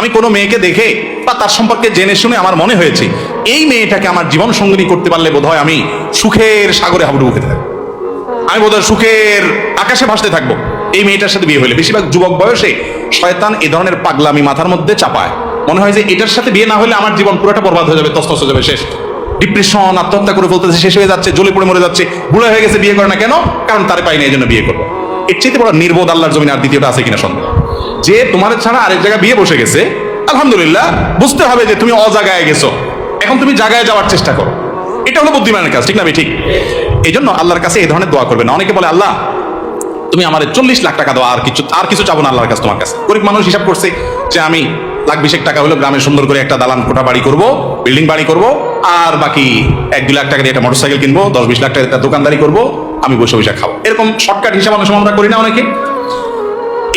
আমি কোনো মেয়েকে দেখে বা তার সম্পর্কে জেনে শুনে আমার মনে হয়েছে এই মেয়েটাকে আমার জীবন সঙ্গিনী করতে পারলে বোধহয় আমি সুখের সাগরে হাবুডুবু খেতে থাকবো, আমি বোধহয় সুখের আকাশে ভাসতে থাকবো এই মেয়েটার সাথে বিয়ে হলে। বেশিরভাগ যুবক বয়সে শয়তান এ ধরনের পাগলামি মাথার মধ্যে চাপায়, মনে হয় যে এটার সাথে বিয়ে না হলে আমার জীবন পুরোটা বরবাদ হয়ে যাবে, তছনছ হয়ে যাবে, শেষ। ডিপ্রেশন, আত্মহত্যা করে ফেলতেছে, শেষ হয়ে যাচ্ছে, জ্বলে পড়ে মরে যাচ্ছে, বুড়া হয়ে গেছে, বিয়ে করে না কেন? কারণ তারে পাই না, এই জন্য বিয়ে করবো। এর চাইতে বড় নির্বোধ আল্লাহর জমিনে আর দ্বিতীয়টা আছে কিনা সন্দেহ। যে তোমার ছাড়া আরেক জায়গায় বিয়ে বসে গেছে, আলহামদুলিল্লাহ, বুঝতে হবে যে তুমি অজাগায় গেছো, এখন তুমি জায়গায় যাওয়ার চেষ্টা করো, এটা হলো বুদ্ধিমানের কাজ, ঠিক না? ঠিক। এই জন্য আল্লাহর কাছে এই ধরনের দোয়া করবে না। অনেকে বলে আল্লাহ তুমি আমার 40 লাখ টাকা দাও, আর কিছু চাবো না আল্লাহর কাছে, তোমার কাছে। গরিব মানুষ হিসাব করছে যে আমি লাখ 20 টাকা হলো গ্রামে সুন্দর করে একটা দালান কোঠা বাড়ি করব, বিল্ডিং বাড়ি করব, আর বাকি 1-2 লাখ টাকা দিয়ে একটা মোটরসাইকেল কিনবো, 10-20 লাখ টাকা একটা দোকানদারি করবো, আমি বসে বসে খাবো। এরকম শর্টকাট হিসাব অনেক সময় আমরা করি না অনেকে।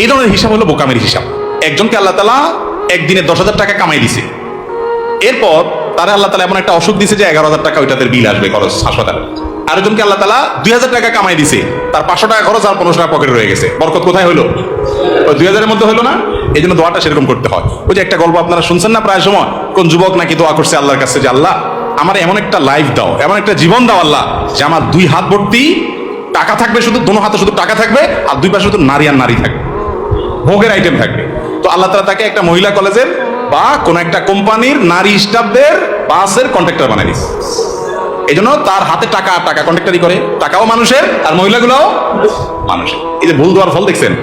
এই ধরনের হিসাব হলো বোকামের হিসাব। একজনকে আল্লাহ তাআলা একদিনে 10,000 টাকা কামাই দিছে, এরপর তারা আল্লাহ তাআলা এমন একটা অসুখ দিছে যে 11,000 টাকা ওইটাতে বিল আসবে, খরচ হাসপাতালে। আরেকজনকে আল্লাহ তাআলা 2,000 টাকা কামাই দিছে, তার 500 টাকা খরচ আর 1500 টাকা পকেটে রয়ে গেছে। বরকত কোথায় হলো? ওই 2,000 এর মধ্যে হলো না? এই জন্য দোয়াটা সেরকম করতে হয়। ওই যে একটা গল্প আপনারা শুনছেন না প্রায় সময়, কোন যুবক নাকি দোয়া করছে আল্লাহর কাছে যে আল্লাহ আমার এমন একটা লাইফ দাও, এমন একটা জীবন দাও আল্লাহ, যে আমার 2 হাত ভর্তি টাকা থাকবে, শুধু দোনো হাতে শুধু টাকা থাকবে, আর 2 পাশে শুধু নারী আর নারী থাকবে, ভোগের আইটেম থাকবে। তো আল্লাহ তাআলা তাকে একটা মহিলা কলেজের বা কোন একটা কোম্পানির নারী স্টাফদের বাসের কন্ট্রাক্টর বানাই দিচ্ছে। এই জন্য তার হাতে টাকা কন্ট্রাক্টারি করে, টাকাও মানুষের আর মহিলাগুলোও মানুষের। এই যে ভুল দেওয়ার ফল দেখছেন।